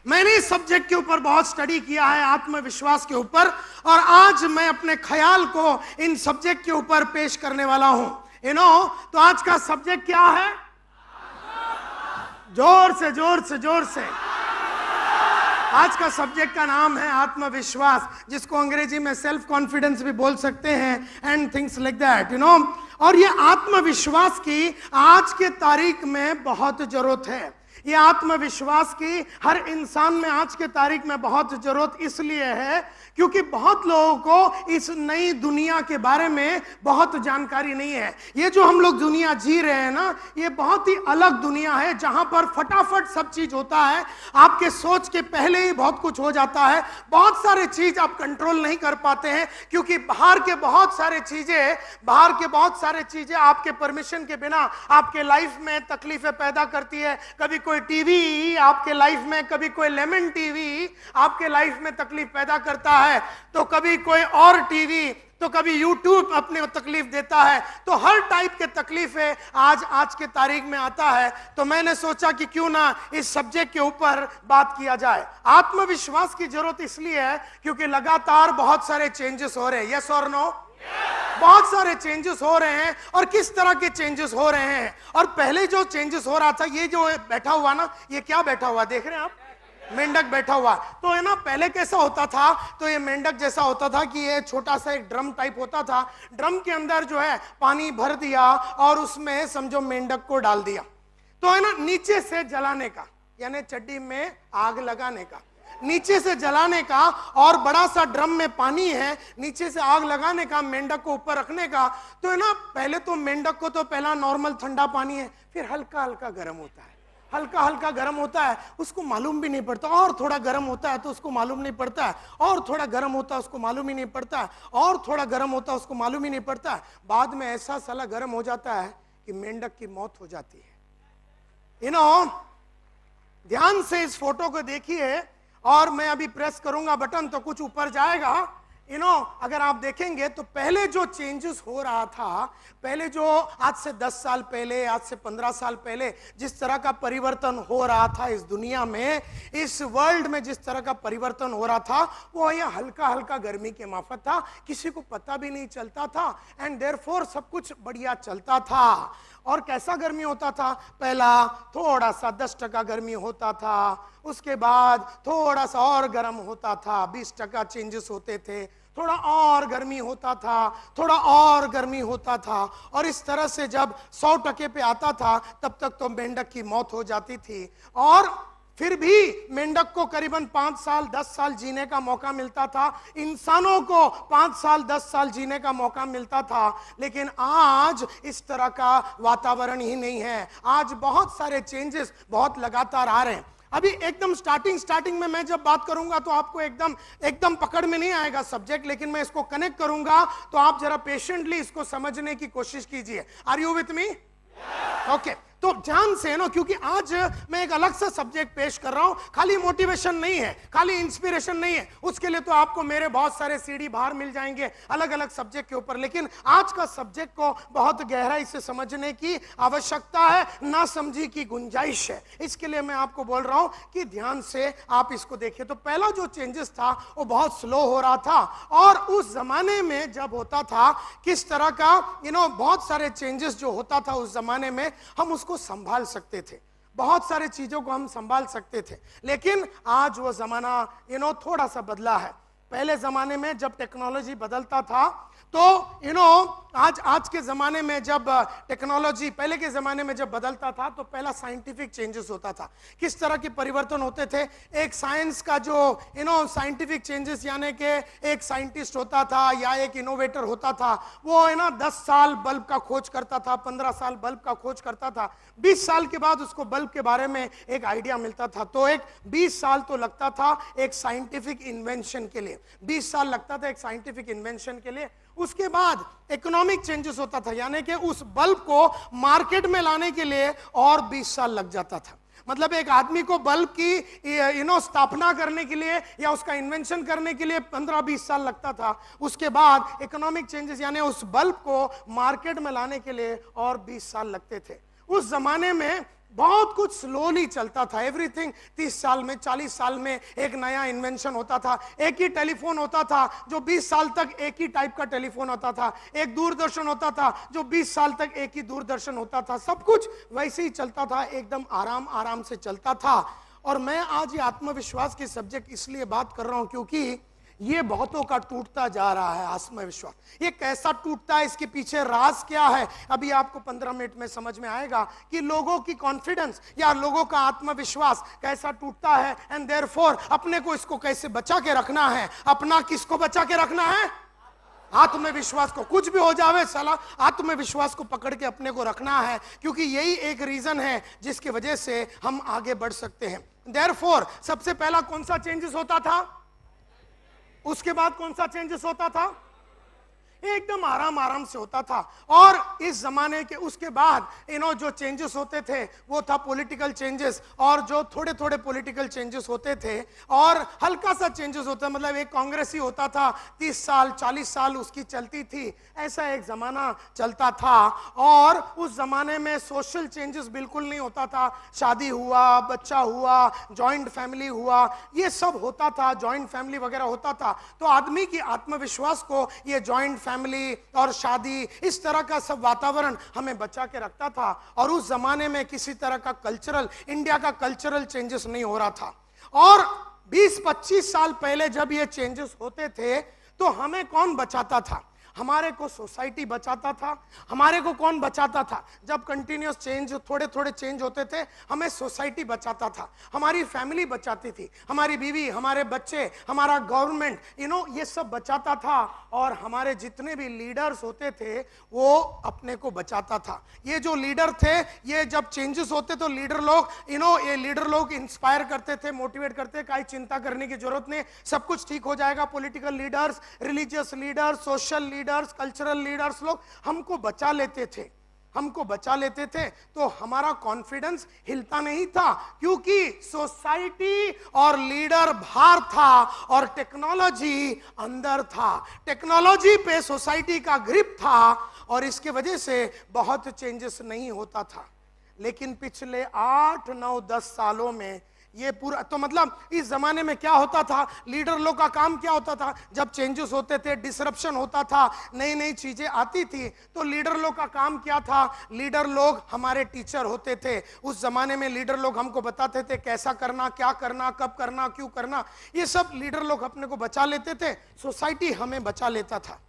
मैंने इस सब्जेक्ट के ऊपर बहुत स्टडी किया है, आत्मविश्वास के ऊपर, और आज मैं अपने ख्याल को इन सब्जेक्ट के ऊपर पेश करने वाला हूं। तो आज का सब्जेक्ट क्या है? जोर से जोर से जोर से। आज का सब्जेक्ट का नाम है आत्मविश्वास, जिसको अंग्रेजी में सेल्फ कॉन्फिडेंस भी बोल सकते हैं, एंड थिंग्स लाइक दैट, और ये आत्मविश्वास की आज के तारीख में बहुत जरूरत है। ये आत्मविश्वास की हर इंसान में आज के तारीख में बहुत जरूरत इसलिए है क्योंकि बहुत लोगों को इस नई दुनिया के बारे में बहुत जानकारी नहीं है। ये जो हम लोग दुनिया जी रहे हैं ना, ये बहुत ही अलग दुनिया है, जहां पर फटाफट सब चीज होता है, आपके सोच के पहले ही बहुत कुछ हो जाता है। बहुत सारे चीज आप कंट्रोल नहीं कर पाते हैं क्योंकि बाहर के बहुत सारे चीजें आपके परमिशन के बिना आपके लाइफ में तकलीफें पैदा करती है। कभी कोई टीवी आपके लाइफ में, कभी कोई लेमन टीवी आपके लाइफ में तकलीफ पैदा करता है, तो कभी कोई और टीवी, तो कभी यूट्यूब अपने तकलीफ देता है। तो हर टाइप के तकलीफें आज के तारीख में आता है। तो मैंने सोचा कि क्यों ना इस सब्जेक्ट के ऊपर बात किया जाए। आत्मविश्वास की जरूरत इसलिए है क्योंकि लगातार बहुत सारे चेंजेस हो रहे हैं। यस और नो? बहुत सारे चेंजेस हो रहे हैं। और किस तरह के चेंजेस हो रहे हैं? और पहले जो चेंजेस हो रहा था, ये जो बैठा हुआ ना, ये क्या बैठा हुआ देख रहे हैं आप? मेंढक बैठा हुआ। तो है ना, पहले कैसा होता था, तो ये मेंढक जैसा होता था कि ये छोटा सा एक ड्रम टाइप होता था। ड्रम के अंदर जो है पानी भर दिया और उसमें समझो मेंढक को डाल दिया। तो है ना, नीचे से जलाने का, यानी चड्डी में आग लगाने का, नीचे से जलाने का, और बड़ा सा ड्रम में पानी है, नीचे से आग लगाने का, मेंढक को ऊपर रखने का। तो है ना, पहले तो मेंढक को तो पहला नॉर्मल ठंडा पानी है, फिर हल्का हल्का गर्म होता है, हल्का हल्का गर्म होता है, उसको मालूम भी नहीं पड़ता, और थोड़ा गर्म होता है तो उसको मालूम नहीं पड़ता है, और थोड़ा गर्म होता है उसको मालूम ही नहीं पड़ता है, और थोड़ा गर्म होता है उसको मालूम ही नहीं पड़ता है। बाद में ऐसा साला गर्म हो जाता है कि मेंढक की मौत हो जाती है। ध्यान से इस फोटो को देखिए, और मैं अभी प्रेस करूंगा बटन तो कुछ ऊपर जाएगा। अगर आप देखेंगे तो पहले जो चेंजेस हो रहा था, पहले जो आज से 10 साल पहले, आज से 15 साल पहले जिस तरह का परिवर्तन हो रहा था इस दुनिया में, इस वर्ल्ड में जिस तरह का परिवर्तन हो रहा था, वो यह हल्का हल्का गर्मी के माफत था, किसी को पता भी नहीं चलता था, एंड देयरफॉर सब कुछ बढ़िया चलता था। और कैसा गर्मी होता था? पहला थोड़ा सा 10% गर्मी होता था, उसके बाद थोड़ा सा और गर्म होता था, 20% चेंजेस होते थे, थोड़ा और गर्मी होता था, थोड़ा और गर्मी होता था, और इस तरह से जब 100% पे आता था तब तक तो मेंढक की मौत हो जाती थी। और फिर भी मेंढक को करीबन 5 साल 10 साल जीने का मौका मिलता था, इंसानों को 5 साल 10 साल जीने का मौका मिलता था। लेकिन आज इस तरह का वातावरण ही नहीं है। आज बहुत सारे चेंजेस बहुत लगातार आ रहे हैं। अभी एकदम स्टार्टिंग में मैं जब बात करूंगा तो आपको एकदम पकड़ में नहीं आएगा सब्जेक्ट, लेकिन मैं इसको कनेक्ट करूंगा तो आप जरा पेशेंटली इसको समझने की कोशिश कीजिए। Are you with me? Okay, तो ध्यान से ना, क्योंकि आज मैं एक अलग सा सब्जेक्ट पेश कर रहा हूं। खाली मोटिवेशन नहीं है, खाली इंस्पिरेशन नहीं है, उसके लिए तो आपको मेरे बहुत सारे सीडी बाहर मिल जाएंगे अलग अलग सब्जेक्ट के ऊपर। लेकिन आज का सब्जेक्ट को बहुत गहराई से समझने की आवश्यकता है, ना समझी की गुंजाइश है। इसके लिए मैं आपको बोल रहा हूं कि ध्यान से आप इसको देखिए। तो पहला जो चेंजेस था वो बहुत स्लो हो रहा था, और उस जमाने में जब होता था किस तरह का बहुत सारे चेंजेस जो होता था उस जमाने में, हम उसको संभाल सकते थे, बहुत सारे चीजों को हम संभाल सकते थे। लेकिन आज वो जमाना थोड़ा सा बदला है। पहले जमाने में जब टेक्नोलॉजी बदलता था तो आज के जमाने में जब टेक्नोलॉजी पहले के जमाने में जब बदलता था तो पहला साइंटिफिक चेंजेस होता था। किस तरह के परिवर्तन होते थे? एक साइंस का जो साइंटिफिक चेंजेस, यानी कि एक साइंटिस्ट होता था या एक इनोवेटर होता था, वो 10 साल बल्ब का खोज करता था, 15 साल बल्ब का खोज करता था, 20 साल के बाद उसको बल्ब के बारे में एक आइडिया मिलता था। तो एक 20 साल तो लगता था एक साइंटिफिक इन्वेंशन के लिए, 20 साल लगता था एक साइंटिफिक इन्वेंशन के लिए। उसके बाद इकोनॉमिक चेंजेस होता था, यानी कि उस बल्ब को मार्केट में लाने के लिए और 20 साल लग जाता था। मतलब एक आदमी को बल्ब की स्थापना करने के लिए या उसका इन्वेंशन करने के लिए 15-20 साल लगता था। उसके बाद इकोनॉमिक चेंजेस, यानी उस बल्ब को मार्केट में लाने के लिए और 20 साल लगते थे। उस जमाने में बहुत कुछ स्लोली चलता था। एवरीथिंग 30 साल में 40 साल में एक नया इन्वेंशन होता था। एक ही टेलीफोन होता था जो 20 साल तक एक ही टाइप का टेलीफोन होता था। एक दूरदर्शन होता था जो 20 साल तक एक ही दूरदर्शन होता था। सब कुछ वैसे ही चलता था, एकदम आराम आराम से चलता था। और मैं आज ये आत्मविश्वास की सब्जेक्ट इसलिए बात कर रहा हूं क्योंकि ये बहुतों का टूटता जा रहा है आत्मविश्वास। ये कैसा टूटता है, इसके पीछे राज क्या है, अभी आपको 15 मिनट में समझ में आएगा कि लोगों की कॉन्फिडेंस या लोगों का आत्मविश्वास कैसा टूटता है। एंड देयरफॉर अपने को इसको कैसे बचा के रखना है। अपना किसको बचा के रखना है? आत्मविश्वास को। कुछ भी हो जावे साला, आत्मविश्वास को पकड़ के अपने को रखना है, क्योंकि यही एक रीजन है जिसकी वजह से हम आगे बढ़ सकते हैं। देयरफॉर सबसे पहला कौन सा चेंजेस होता था? उसके बाद कौन सा चेंजेस होता था? एकदम आराम आराम से होता था। और इस जमाने के उसके बाद जो चेंजेस होते थे वो था पॉलिटिकल चेंजेस। और जो थोड़े थोड़े पॉलिटिकल चेंजेस होते थे और हल्का सा चेंजेस होता, मतलब एक कांग्रेस ही होता था, 30 साल 40 साल उसकी चलती थी। ऐसा एक जमाना चलता था। और उस जमाने में सोशल चेंजेस बिल्कुल नहीं होता था। शादी हुआ, बच्चा हुआ, जॉइंट फैमिली हुआ, ये सब होता था, जॉइंट फैमिली वगैरह होता था। तो आदमी की आत्मविश्वास को ये जॉइंट फैमिली और शादी, इस तरह का सब वातावरण हमें बचा के रखता था। और उस जमाने में किसी तरह का कल्चरल, इंडिया का कल्चरल चेंजेस नहीं हो रहा था। और 20-25 साल पहले जब ये चेंजेस होते थे तो हमें कौन बचाता था? हमारे को सोसाइटी बचाता था। हमारे को कौन बचाता था? जब कंटिन्यूस चेंज, थोड़े थोड़े चेंज होते थे, हमें सोसाइटी बचाता था, हमारी फैमिली बचाती थी, हमारी बीवी, हमारे बच्चे, हमारा गवर्नमेंट, ये सब बचाता था। और हमारे जितने भी लीडर्स होते थे वो अपने को बचाता था। ये जो लीडर थे, ये जब चेंजेस होते तो लीडर लोग, ये लीडर लोग इंस्पायर करते थे, मोटिवेट करते, कोई चिंता करने की जरूरत नहीं, सब कुछ ठीक हो जाएगा। Political leaders, religious leaders, social leaders, cultural leaders लोग हमको बचा लेते थे, हमको बचा लेते थे। तो हमारा कॉन्फिडेंस हिलता नहीं था, क्योंकि सोसाइटी और लीडर बाहर था और टेक्नोलॉजी अंदर था। टेक्नोलॉजी पे सोसाइटी का ग्रिप था और इसके वजह से बहुत चेंजेस नहीं होता था। लेकिन पिछले 8, 9, 10 सालों में ये पूरा, तो मतलब इस जमाने में क्या होता था, लीडर लोग का काम क्या होता था? जब चेंजेस होते थे, डिसरप्शन होता था, नई नई चीजें आती थी, तो लीडर लोग का काम क्या था? लीडर लोग हमारे टीचर होते थे। उस जमाने में लीडर लोग हमको बताते थे कैसा करना, क्या करना, कब करना, क्यों करना। ये सब लीडर लोग अपने को बचा लेते थे, सोसाइटी हमें बचा लेता था।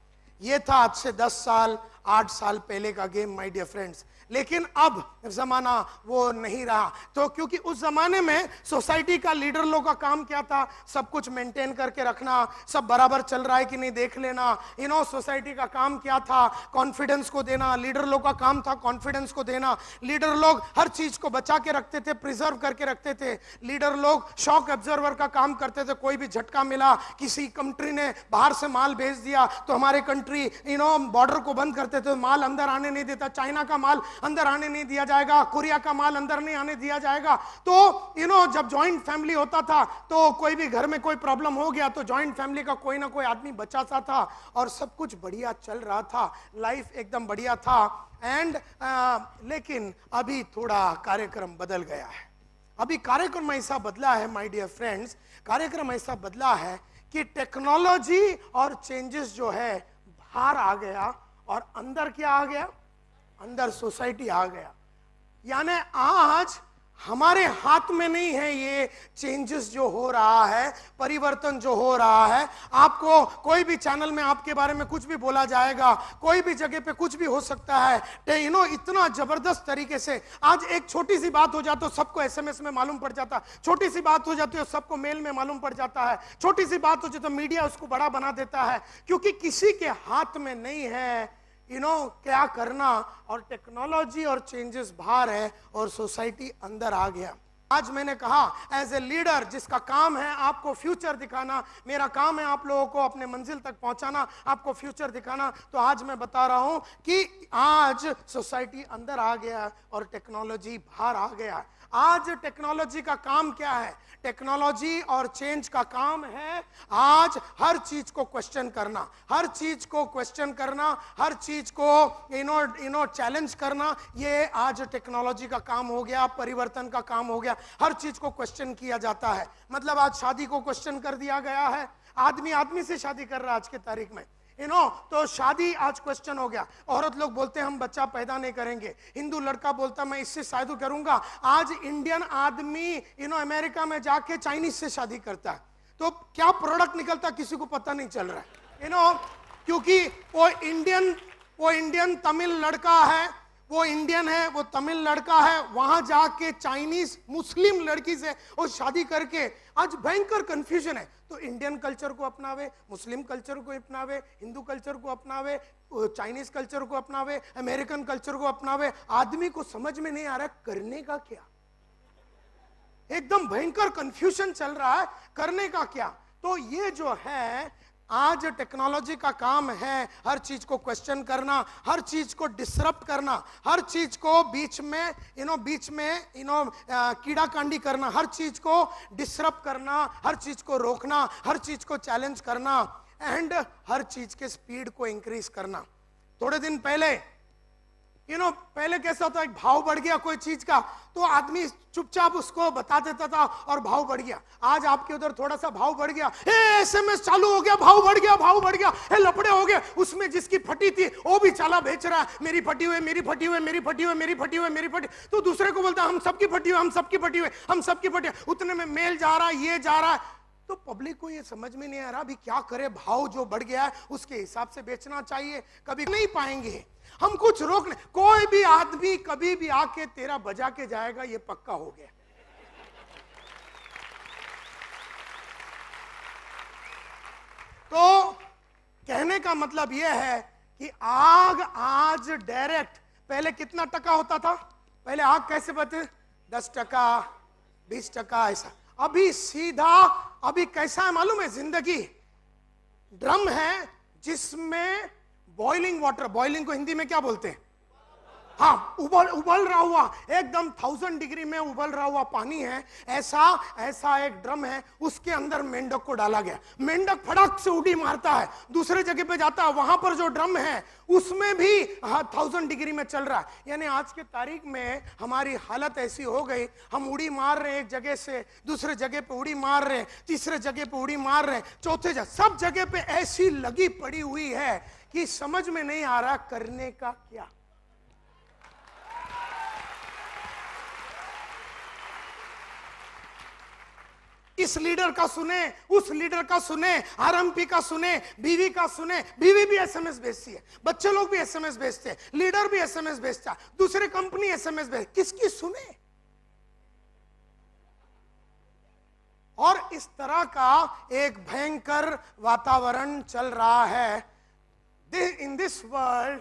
ये था आज से 10 साल 8 साल पहले का गेम माय डियर फ्रेंड्स। लेकिन अब जमाना वो नहीं रहा। तो क्योंकि उस जमाने में सोसाइटी का, लीडर लोग का काम क्या था? सब कुछ मेंटेन करके रखना, सब बराबर चल रहा है कि नहीं देख लेना। सोसाइटी का काम क्या था? कॉन्फिडेंस को देना। लीडर लोग का काम था कॉन्फिडेंस को देना। लीडर लोग हर चीज को बचा के रखते थे, प्रिजर्व करके रखते थे। लीडर लोग शॉक ऑब्जर्वर का काम करते थे। कोई भी झटका मिला, किसी कंट्री ने बाहर से माल भेज दिया तो हमारे कंट्री बॉर्डर को बंद करते थे, माल अंदर आने नहीं देता। चाइना का माल अंदर आने नहीं दिया जाएगा, कोरिया का माल अंदर नहीं आने दिया जाएगा। तो जब जॉइंट फैमिली होता था तो कोई भी घर में कोई प्रॉब्लम हो गया तो जॉइंट फैमिली का कोई ना कोई आदमी बचाता था और सब कुछ बढ़िया चल रहा था, लाइफ एकदम बढ़िया था। एंड लेकिन अभी थोड़ा कार्यक्रम बदल गया है। अभी कार्यक्रम ऐसा बदला है माय डियर फ्रेंड्स, कार्यक्रम ऐसा बदला है कि टेक्नोलॉजी और चेंजेस जो है बाहर आ गया और अंदर क्या आ गया? अंदर सोसाइटी आ गया। यानी आज हमारे हाथ में नहीं है ये चेंजेस जो हो रहा है, परिवर्तन जो हो रहा है। आपको कोई भी चैनल में आपके बारे में कुछ भी बोला जाएगा, कोई भी जगह पे कुछ भी हो सकता है। इतना जबरदस्त तरीके से आज एक छोटी सी बात हो जाती तो सबको एसएमएस में मालूम पड़ जाता, छोटी सी बात हो जाती है सबको मेल में मालूम पड़ जाता है, छोटी सी बात हो जाती तो मीडिया उसको बड़ा बना देता है, क्योंकि किसी के हाथ में नहीं है क्या करना। और टेक्नोलॉजी और चेंजेस बाहर है और सोसाइटी अंदर आ गया। आज मैंने कहा एज ए लीडर जिसका काम है आपको फ्यूचर दिखाना, मेरा काम है आप लोगों को अपने मंजिल तक पहुंचाना, आपको फ्यूचर दिखाना। तो आज मैं बता रहा हूं कि आज सोसाइटी अंदर आ गया और टेक्नोलॉजी बाहर आ गया। आज टेक्नोलॉजी का काम क्या है? टेक्नोलॉजी और चेंज का काम है आज हर चीज को क्वेश्चन करना, हर चीज को क्वेश्चन करना, हर चीज को चैलेंज करना। ये आज टेक्नोलॉजी का काम हो गया, परिवर्तन का काम हो गया। हर चीज को क्वेश्चन किया जाता है। मतलब आज शादी को क्वेश्चन कर दिया गया है। आदमी आदमी से शादी कर रहा है आज के तारीख में, तो शादी आज क्वेश्चन हो गया। औरत लोग बोलते हैं हम बच्चा पैदा नहीं करेंगे, हिंदू लड़का बोलता मैं इससे शादी करूंगा। आज इंडियन आदमी अमेरिका में जाके चाइनीज से शादी करता है, तो क्या प्रोडक्ट निकलता किसी को पता नहीं चल रहा है। क्योंकि वो इंडियन तमिल लड़का है, वो इंडियन है, वो तमिल लड़का है, वहां जाके चाइनीज मुस्लिम लड़की से वो शादी करके आज भयंकर कंफ्यूजन है। तो इंडियन कल्चर को अपनावे, मुस्लिम कल्चर को अपनावे, हिंदू कल्चर को अपनावे, चाइनीज कल्चर को अपनावे, अमेरिकन कल्चर को अपनावे। आदमी को समझ में नहीं आ रहा करने का क्या। एकदम भयंकर कंफ्यूजन चल रहा है, करने का क्या। तो ये जो है आज टेक्नोलॉजी का काम है हर चीज को क्वेश्चन करना, हर चीज को डिसरप्ट करना, हर चीज को बीच में कीड़ा कांडी करना, हर चीज को डिसरप्ट करना, हर चीज को रोकना, हर चीज को चैलेंज करना, एंड हर चीज के स्पीड को इंक्रीज करना। थोड़े दिन पहले पहले कैसा होता है, भाव बढ़ गया कोई चीज का तो आदमी चुपचाप उसको बता देता था और भाव बढ़ गया। आज आपके उधर थोड़ा सा भाव बढ़ गया, एसएमएस चालू हो गया, भाव बढ़ गया, भाव बढ़ गया, लफड़े हो गए। उसमें जिसकी फटी थी वो भी चाला बेच रहा है, मेरी फटी हुई, मेरी फटी हुई, मेरी फटी हुई, मेरी फटी हुई, मेरी फटी। तो दूसरे को बोलता है हम सबकी फटी हुई, हम सबकी फटी हुई, हम सबकी फटी। उतने में मेल जा रहा है, ये जा रहा है। तो पब्लिक को ये समझ में नहीं आ रहा अभी क्या करे। भाव जो बढ़ गया है उसके हिसाब से बेचना चाहिए, कभी नहीं पाएंगे हम कुछ रोकने। कोई भी आदमी कभी भी आके तेरा बजा के जाएगा, ये पक्का हो गया। तो कहने का मतलब यह है कि आग आज डायरेक्ट, पहले कितना टका होता था, पहले आग कैसे बते 10%, 20%, ऐसा। अभी सीधा, अभी कैसा है मालूम है, जिंदगी ड्रम है जिसमें बॉइलिंग वाटर, बॉइलिंग को हिंदी में क्या बोलते हैं, हाँ, उबल रहा हुआ, एकदम 1000 डिग्री में उबल रहा हुआ पानी है। ऐसा एक ड्रम है, उसके अंदर मेंढक को डाला गया। मेंढक फड़क से उड़ी मारता है, दूसरे जगह पे जाता है, वहां पर जो ड्रम है उसमें भी 1000 डिग्री में चल रहा है। यानी आज के तारीख में हमारी हालत ऐसी हो गई, हम उड़ी मार रहे हैं एक जगह से दूसरे जगह पे, उड़ी मार रहे हैं तीसरे जगह पे, उड़ी मार रहे हैं चौथे जगह, सब जगह पे ऐसी लगी पड़ी हुई है कि समझ में नहीं आ रहा करने का क्या। इस लीडर का सुने, उस लीडर का सुने, आरएमपी का सुने, बीवी का सुने। बीवी भी एसएमएस भेजती है, बच्चे लोग भी एसएमएस भेजते हैं, लीडर भी एसएमएस भेजता है, दूसरे कंपनी एसएमएस भेज, किसकी सुने। और इस तरह का एक भयंकर वातावरण चल रहा है इन दिस वर्ल्ड।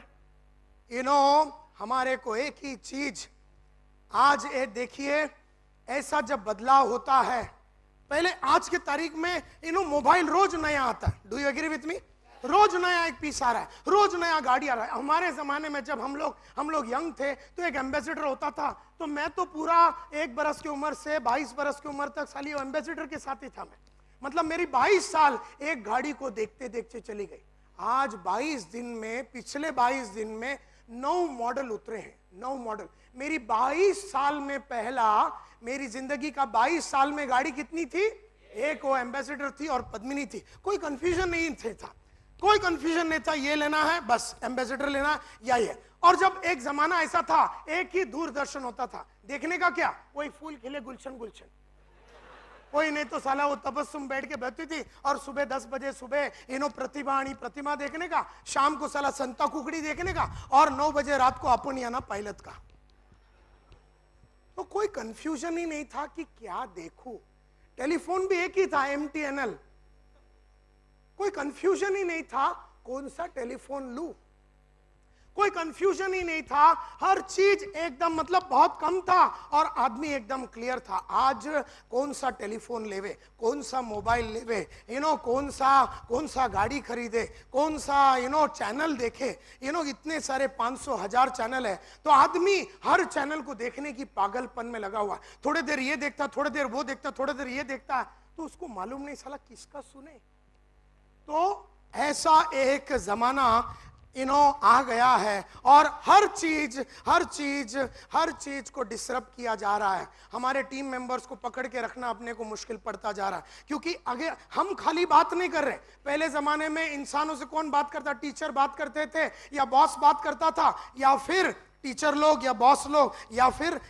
हमारे को एक ही चीज आज ये देखिए, ऐसा जब बदलाव होता है, पहले आज के तारीख में मोबाइल रोज नया आता है। Do you agree with me? रोज नया एक पीस आ रहा है, रोज नया गाड़ी आ रहा है। हमारे जमाने में जब हम लोग यंग थे तो एक एम्बेसडर होता था। तो मैं तो पूरा 1 बरस की उम्र से 22 बरस की उम्र तक साली एम्बेसडर के साथ ही था मैं। मतलब मेरी 22 साल एक गाड़ी को देखते देखते चली गई। आज 22 दिन में, पिछले 22 दिन में 9 मॉडल उतरे हैं, 9 मॉडल। मेरी 22 साल में पहला, मेरी जिंदगी का 22 साल में गाड़ी कितनी थी, एक वो एम्बेसडर थी और पद्मिनी थी। कोई कंफ्यूजन नहीं था, कोई कंफ्यूजन नहीं था, ये लेना है बस, एम्बेसडर लेना या ये। और जब एक जमाना ऐसा था, एक ही दूरदर्शन होता था, देखने का क्या, वही फूल खिले गुलशन गुलशन, कोई नहीं तो साला वो तबस्सुम बैठ के बैठती थी। और सुबह 10 बजे सुबह प्रतिमा देखने का, शाम को साला संता कुकड़ी देखने का, और 9 बजे रात को अपन याना पायलट का। तो कोई कंफ्यूजन ही नहीं था कि क्या देखूं। टेलीफोन भी एक ही था, MTNL। कोई कंफ्यूजन ही नहीं था कौन सा टेलीफोन लूं। कोई कंफ्यूजन ही नहीं था, हर चीज एकदम मतलब बहुत कम था और आदमी एकदम क्लियर था। आज कौन सा टेलीफोन लेवे, कौन सा मोबाइल लेवे, कौन सा गाड़ी खरीदे, कौन सा चैनल देखे, इतने सारे 500,000 चैनल है, तो आदमी हर चैनल को देखने की पागलपन में लगा हुआ। थोड़ी देर ये देखता, थोड़ी देर वो देखता, थोड़ी देर ये देखता, तो उसको मालूम नहीं साला किसका सुने। तो ऐसा एक जमाना आ गया है और हर चीज को डिसरप्ट किया जा रहा है। हमारे टीम मेंबर्स को पकड़ के रखना अपने को मुश्किल पड़ता जा रहा है, क्योंकि अगर हम खाली बात नहीं कर रहे। पहले जमाने में इंसानों से कौन बात करता, टीचर बात करते थे या बॉस बात करता था, या फिर टीचर लोग या बॉस लोग या फिर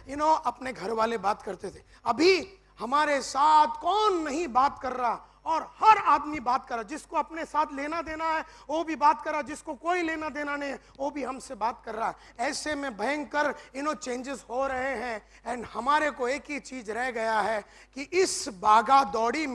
अपने घर वाले बात करते थे। अभी हमारे साथ कौन नहीं बात कर रहा, और हर आदमी बात कर रहा। जिसको अपने साथ लेना देना है वो भी बात कर रहा, जिसको कोई लेना देना नहीं है वो भी हमसे बात कर रहा है। ऐसे में भयंकर चेंजेस हो रहे हैं। एंड हमारे को एक ही चीज रह गया है कि इस भागा दौड़ी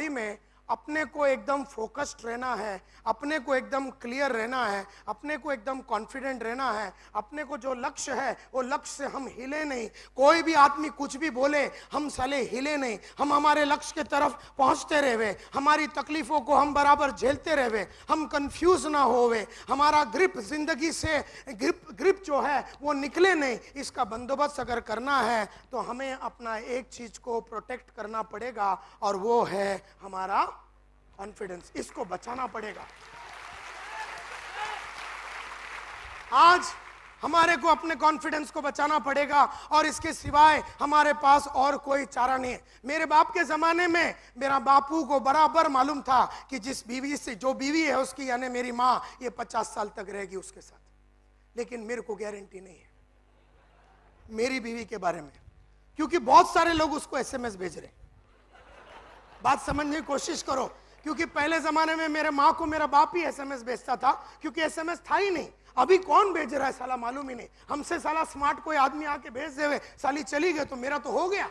में अपने को एकदम फोकस्ड रहना है, अपने को एकदम क्लियर रहना है, अपने को एकदम कॉन्फिडेंट रहना है। अपने को जो लक्ष्य है वो लक्ष्य से हम हिले नहीं। कोई भी आदमी कुछ भी बोले हम साले हिले नहीं, हम हमारे लक्ष्य के तरफ पहुंचते रहे। हमारी तकलीफों को हम बराबर झेलते रहे, हम कंफ्यूज ना होवे, हमारा ग्रिप जिंदगी से ग्रिप जो है वो निकले नहीं। इसका बंदोबस्त अगर करना है तो हमें अपना एक चीज को प्रोटेक्ट करना पड़ेगा, और वो है हमारा कॉन्फिडेंस। इसको बचाना पड़ेगा। आज हमारे को अपने कॉन्फिडेंस को बचाना पड़ेगा, और इसके सिवाय हमारे पास और कोई चारा नहीं है। मेरे बाप के जमाने में मेरा बापू को बराबर मालूम था कि जिस बीवी से, जो बीवी है उसकी यानी मेरी माँ, ये 50 साल तक रहेगी उसके साथ। लेकिन मेरे को गारंटी नहीं है मेरी बीवी के बारे में, क्योंकि बहुत सारे लोग उसको एसएमएस भेज रहे। बात समझने की कोशिश करो, क्योंकि पहले जमाने में मेरे माँ को मेरा बाप ही एसएमएस भेजता था, क्योंकि एसएमएस था ही नहीं। अभी कौन भेज रहा है साला मालूम ही नहीं। हमसे साला स्मार्ट कोई आदमी आके भेज देवे, साली चली गए तो मेरा तो हो गया।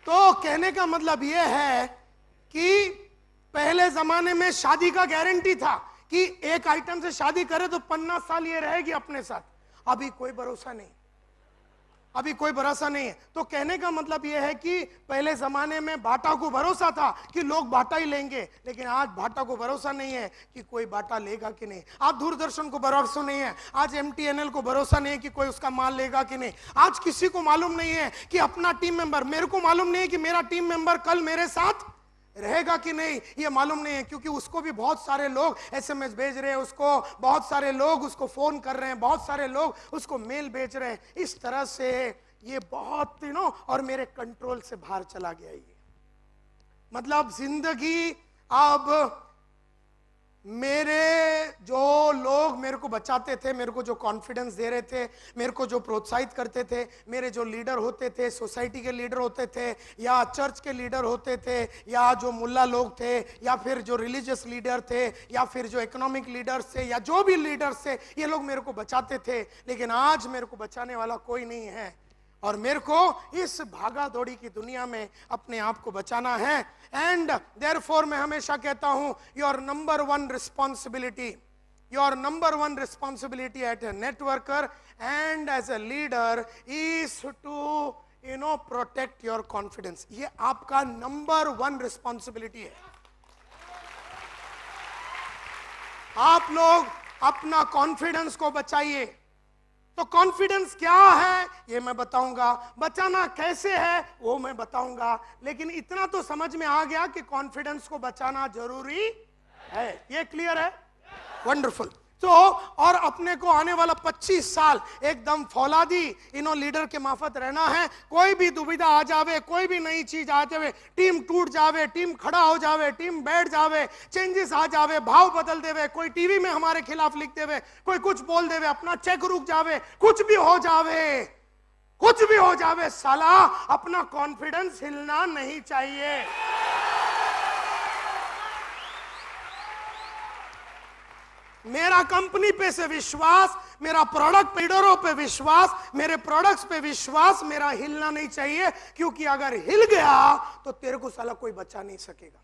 तो कहने का मतलब यह है कि पहले जमाने में शादी का गारंटी था कि एक आइटम से शादी करे तो 50 साल ये रहेगी अपने साथ। अभी कोई भरोसा नहीं, अभी कोई भरोसा नहीं है। तो कहने का मतलब यह है कि पहले जमाने में बाटा को भरोसा था कि लोग बाटा ही लेंगे, लेकिन आज बाटा को भरोसा नहीं है कि कोई बाटा लेगा कि नहीं। आज दूरदर्शन को भरोसा नहीं है, आज एमटीएनएल को भरोसा नहीं है कि कोई उसका माल लेगा कि नहीं। आज किसी को मालूम नहीं है कि अपना टीम मेंबर, मेरे को मालूम नहीं है कि मेरा टीम मेंबर कल मेरे साथ रहेगा कि नहीं, ये मालूम नहीं है, क्योंकि उसको भी बहुत सारे लोग एसएमएस भेज रहे हैं, उसको बहुत सारे लोग उसको फोन कर रहे हैं, बहुत सारे लोग उसको मेल भेज रहे हैं। इस तरह से ये बहुत और मेरे कंट्रोल से बाहर चला गया। ये मतलब जिंदगी अब मेरे जो लोग मेरे को बचाते थे, मेरे को जो कॉन्फिडेंस दे रहे थे, मेरे को जो प्रोत्साहित करते थे, मेरे जो लीडर होते थे, सोसाइटी के लीडर होते थे या चर्च के लीडर होते थे, या जो मुल्ला लोग थे, या फिर जो रिलीजियस लीडर थे, या फिर जो इकोनॉमिक लीडर्स थे, या जो भी लीडर्स थे, ये लोग मेरे को बचाते थे। लेकिन आज मेरे को बचाने वाला कोई नहीं है, और मेरे को इस भागा दौड़ी की दुनिया में अपने आप को बचाना है। एंड देयरफॉर मैं हमेशा कहता हूं, your number one responsibility at a networker and as a leader is to protect your confidence. ये आपका नंबर वन रिस्पॉन्सिबिलिटी है। आप लोग अपना कॉन्फिडेंस को बचाइए। तो कॉन्फिडेंस क्या है ये मैं बताऊंगा, बचाना कैसे है वो मैं बताऊंगा, लेकिन इतना तो समझ में आ गया कि कॉन्फिडेंस को बचाना जरूरी है। ये क्लियर है? वंडरफुल। तो और अपने को आने वाला 25 साल एकदम फौलादी लीडर के मार्फत रहना है। कोई भी दुविधा आ जावे, कोई भी नई चीज आ जावे, टीम टूट जावे, टीम खड़ा हो जावे, टीम बैठ जावे, चेंजेस आ जावे, भाव बदल देवे, कोई टीवी में हमारे खिलाफ लिख देवे, कोई कुछ बोल देवे, अपना चेक रुक जावे, कुछ भी हो जावे, साला अपना कॉन्फिडेंस हिलना नहीं चाहिए। मेरा कंपनी पे से विश्वास, मेरा प्रोडक्ट लीडरों पे विश्वास, मेरे प्रोडक्ट्स पे विश्वास मेरा हिलना नहीं चाहिए, क्योंकि अगर हिल गया तो तेरे को साला कोई बचा नहीं सकेगा।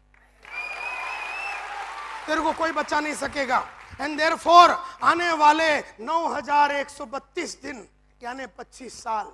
तेरे को कोई बचा नहीं सकेगा। एंड देयरफॉर आने वाले 9132 दिन यानी 25 साल,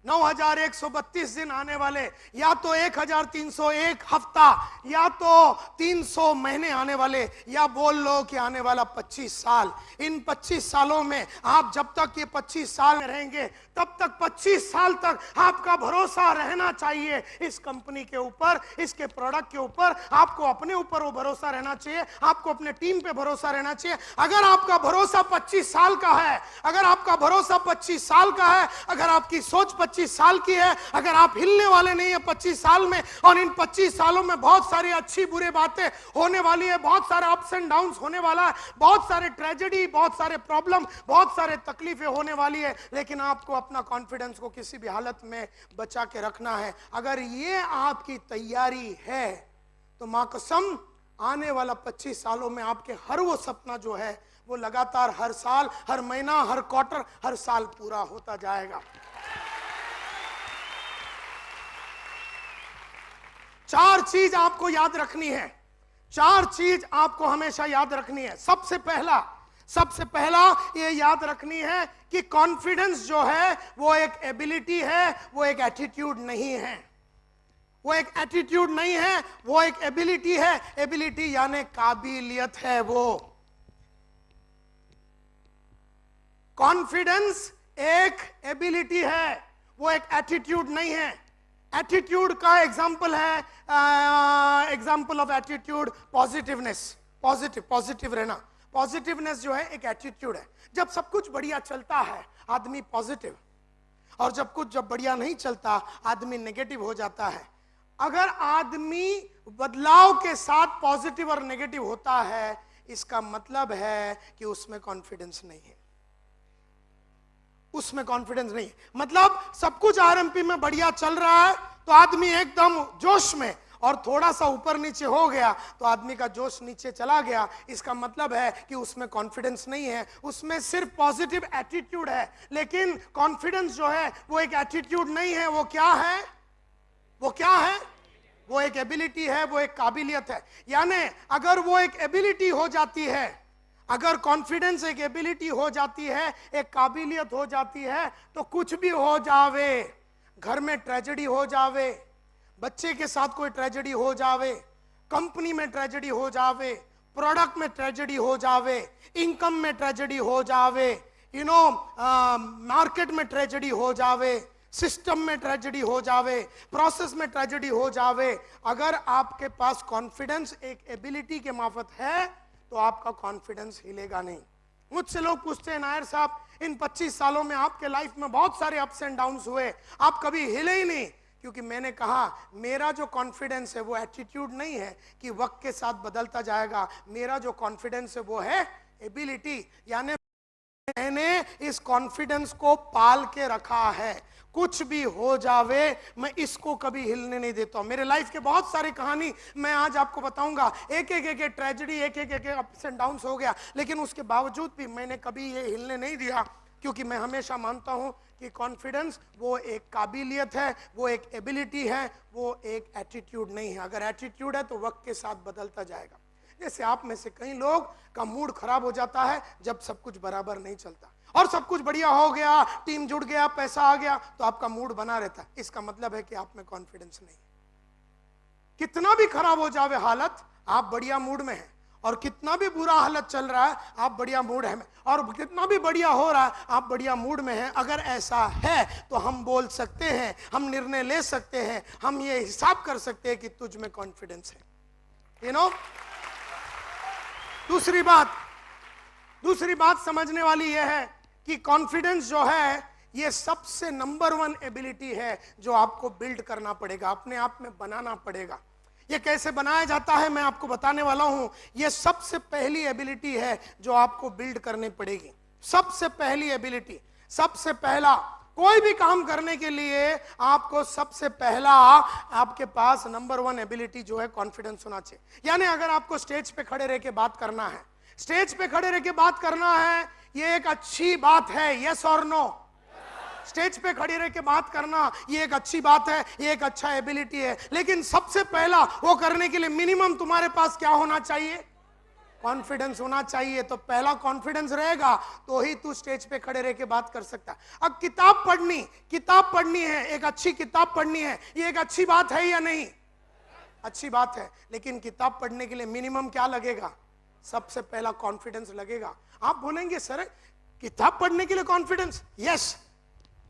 9132 दिन आने वाले, या तो 1301 हफ्ता, या तो 300 महीने आने वाले, या बोल लो कि आने वाला 25 साल। इन 25 सालों में आप जब तक ये 25 साल में रहेंगे तब तक 25 साल तक आपका भरोसा रहना चाहिए इस कंपनी के ऊपर, इसके प्रोडक्ट के ऊपर। आपको अपने ऊपर वो भरोसा रहना चाहिए, आपको अपने टीम पे भरोसा रहना चाहिए। अगर आपका भरोसा 25 साल का है, अगर आपका भरोसा 25 साल का है, अगर आपकी सोच 25 साल की है, अगर आप हिलने वाले नहीं है 25 साल में, और इन 25 सालों में बहुत सारी अच्छी बुरी बातें होने वाली है, बहुत सारे अप्स एंड डाउन्स होने वाला है, बहुत सारे ट्रेजेडी, बहुत सारे प्रॉब्लम, बहुत सारे तकलीफें होने वाली है, लेकिन आपको अपना कॉन्फिडेंस को किसी भी हालत में बचा के रखना है। अगर ये आपकी तैयारी है तो मां कसम आने वाला 25 सालों में आपके हर वो सपना जो है वो लगातार हर साल, हर महीना, हर क्वार्टर, हर साल पूरा होता जाएगा। 4 चीज आपको याद रखनी है, 4 चीज आपको हमेशा याद रखनी है। सबसे पहला ये याद रखनी है कि कॉन्फिडेंस जो है वो एक एबिलिटी है, वो एक एटीट्यूड नहीं है। वो एक एटीट्यूड नहीं है, वो एक एबिलिटी है। एबिलिटी यानी काबिलियत है। वो कॉन्फिडेंस एक एबिलिटी है, वो एक एटीट्यूड नहीं है। एटीट्यूड का एग्जाम्पल है, example of attitude positiveness, positive रहना। पॉजिटिवनेस जो है एक एटीट्यूड है। जब सब कुछ बढ़िया चलता है आदमी पॉजिटिव, और जब बढ़िया नहीं चलता आदमी नेगेटिव हो जाता है। अगर आदमी बदलाव के साथ पॉजिटिव और नेगेटिव होता है, इसका मतलब है कि उसमें कॉन्फिडेंस नहीं है, उसमें कॉन्फिडेंस नहीं है। मतलब सब कुछ आरएमपी में बढ़िया चल रहा है तो आदमी एकदम जोश में, और थोड़ा सा ऊपर नीचे हो गया तो आदमी का जोश नीचे चला गया। इसका मतलब है कि उसमें कॉन्फिडेंस नहीं है, उसमें सिर्फ पॉजिटिव एटीट्यूड है। लेकिन कॉन्फिडेंस जो है वो एक एटीट्यूड नहीं है, वो क्या है? वो एक एबिलिटी है, वो एक काबिलियत है। यानी अगर वो एक एबिलिटी हो जाती है, अगर कॉन्फिडेंस एक एबिलिटी हो जाती है, एक काबिलियत हो जाती है, तो कुछ भी हो जावे, घर में ट्रेजेडी हो जावे, बच्चे के साथ कोई ट्रेजेडी हो जावे, कंपनी में ट्रेजेडी हो जावे, प्रोडक्ट में ट्रेजेडी हो जावे, इनकम में ट्रेजेडी हो जावे, मार्केट में ट्रेजेडी हो जावे, सिस्टम में ट्रेजेडी हो जावे, प्रोसेस में ट्रेजेडी हो जावे, अगर आपके पास कॉन्फिडेंस एक एबिलिटी के मार्फत है तो आपका कॉन्फिडेंस हिलेगा नहीं। मुझसे लोग पूछते हैं नायर साहब, इन 25 सालों में आपके लाइफ में बहुत सारे अप्स एंड डाउन्स हुए, आप कभी हिले ही नहीं। क्योंकि मैंने कहा मेरा जो कॉन्फिडेंस है वो एटीट्यूड नहीं है कि वक्त के साथ बदलता जाएगा। मेरा जो कॉन्फिडेंस है वो है एबिलिटी, यानी मैंने इस कॉन्फिडेंस को पाल के रखा है। कुछ भी हो जावे मैं इसको कभी हिलने नहीं देता हूं। मेरे लाइफ के बहुत सारी कहानी मैं आज आपको बताऊंगा, एक ट्रेजेडी, एक अप्स एंड डाउन्स हो गया, लेकिन उसके बावजूद भी मैंने कभी ये हिलने नहीं दिया, क्योंकि मैं हमेशा मानता हूं कि कॉन्फिडेंस वो एक काबिलियत है, वो एक एबिलिटी है, वो एक एटीट्यूड नहीं है। अगर एटीट्यूड है तो वक्त के साथ बदलता जाएगा। जैसे आप में से कई लोग का मूड खराब हो जाता है जब सब कुछ बराबर नहीं चलता, और सब कुछ बढ़िया हो गया, टीम जुड़ गया, पैसा आ गया, तो आपका मूड बना रहता है। इसका मतलब है कि आप में कॉन्फिडेंस नहीं। कितना भी खराब हो जावे हालत, आप बढ़िया मूड में हैं, और कितना भी बुरा हालत चल रहा है आप बढ़िया मूड है, और कितना भी बढ़िया हो रहा है आप बढ़िया मूड में हैं। अगर ऐसा है तो हम बोल सकते हैं, हम निर्णय ले सकते हैं, हम ये हिसाब कर सकते हैं कि तुझ में कॉन्फिडेंस है। दूसरी बात समझने वाली यह है कि कॉन्फिडेंस जो है ये सबसे नंबर 1 एबिलिटी है जो आपको बिल्ड करना पड़ेगा, अपने आप में बनाना पड़ेगा। ये कैसे बनाया जाता है मैं आपको बताने वाला हूं। ये सबसे पहली एबिलिटी है जो आपको बिल्ड करनी पड़ेगी। सबसे पहली एबिलिटी, सबसे पहला, कोई भी काम करने के लिए आपको सबसे पहला आपके पास नंबर 1 एबिलिटी जो है कॉन्फिडेंस होना चाहिए। यानी अगर आपको स्टेज पे खड़े रह के बात करना है, स्टेज पे खड़े रह के बात करना है, ये एक अच्छी बात है, यस और नो? स्टेज पे खड़ी रह के बात करना ये एक अच्छी बात है, ये एक अच्छा एबिलिटी है, लेकिन सबसे पहला वो करने के लिए मिनिमम तुम्हारे पास क्या होना चाहिए? कॉन्फिडेंस होना चाहिए। तो पहला कॉन्फिडेंस रहेगा तो ही तू स्टेज पे खड़े रह के बात कर सकता है। अब किताब पढ़नी है, एक अच्छी किताब पढ़नी है, ये एक अच्छी बात है या नहीं? अच्छी बात है, लेकिन किताब पढ़ने के लिए मिनिमम क्या लगेगा? सबसे पहला कॉन्फिडेंस लगेगा। आप बोलेंगे सर किताब पढ़ने के लिए कॉन्फिडेंस? यस,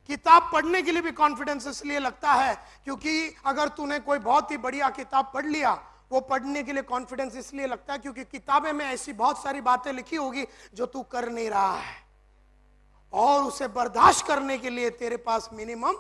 किताब पढ़ने के लिए भी कॉन्फिडेंस इसलिए लगता है क्योंकि अगर तूने कोई बहुत ही बढ़िया किताब पढ़ लिया, वो पढ़ने के लिए कॉन्फिडेंस इसलिए लगता है क्योंकि किताबें में ऐसी बहुत सारी बातें लिखी होगी जो तू कर नहीं रहा है, और उसे बर्दाश्त करने के लिए तेरे पास मिनिमम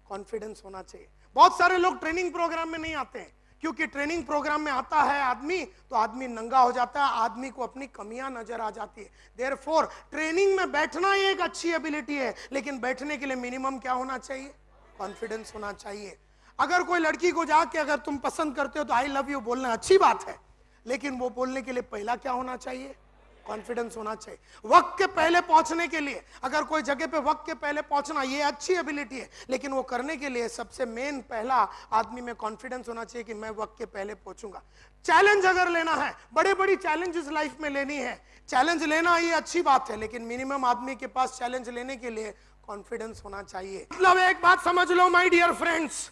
कॉन्फिडेंस होना चाहिए। बहुत सारे लोग ट्रेनिंग प्रोग्राम में नहीं आते हैं, क्योंकि ट्रेनिंग प्रोग्राम में आता है आदमी तो आदमी नंगा हो जाता है, आदमी को अपनी कमियां नजर आ जाती है। देयरफॉर ट्रेनिंग में बैठना ही एक अच्छी एबिलिटी है, लेकिन बैठने के लिए मिनिमम क्या होना चाहिए? कॉन्फिडेंस होना चाहिए। अगर कोई लड़की को जाके अगर तुम पसंद करते हो तो आई लव यू बोलना अच्छी बात है, लेकिन वो बोलने के लिए पहला क्या होना चाहिए? कॉन्फिडेंस होना चाहिए। वक्त के पहले पहुंचने के लिए, अगर कोई जगह पे वक्त के पहले पहुंचना ये अच्छी एबिलिटी है, लेकिन वो करने के लिए सबसे मेन पहला आदमी में कॉन्फिडेंस होना चाहिए कि मैं वक्त के पहले पहुंचूंगा। चैलेंज अगर लेना है, बड़े बड़ी चैलेंजेस लाइफ में लेनी है, चैलेंज लेना ये अच्छी बात है, लेकिन मिनिमम आदमी के पास चैलेंज लेने के लिए कॉन्फिडेंस होना चाहिए। मतलब एक बात समझ लो माय डियर फ्रेंड्स,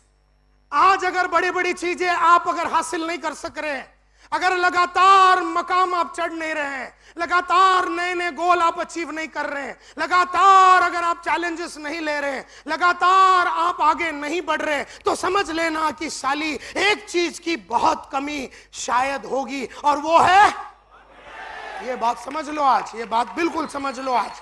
आज अगर बड़ी बड़ी चीजें आप अगर हासिल नहीं कर सक रहे हैं, अगर लगातार मकाम आप चढ़ नहीं रहे हैं, लगातार नए नए गोल आप अचीव नहीं कर रहे हैं, लगातार अगर आप चैलेंजेस नहीं ले रहे हैं, लगातार आप आगे नहीं बढ़ रहे, तो समझ लेना कि साली एक चीज की बहुत कमी शायद होगी, और वो है, ये बात समझ लो आज, ये बात बिल्कुल समझ लो आज,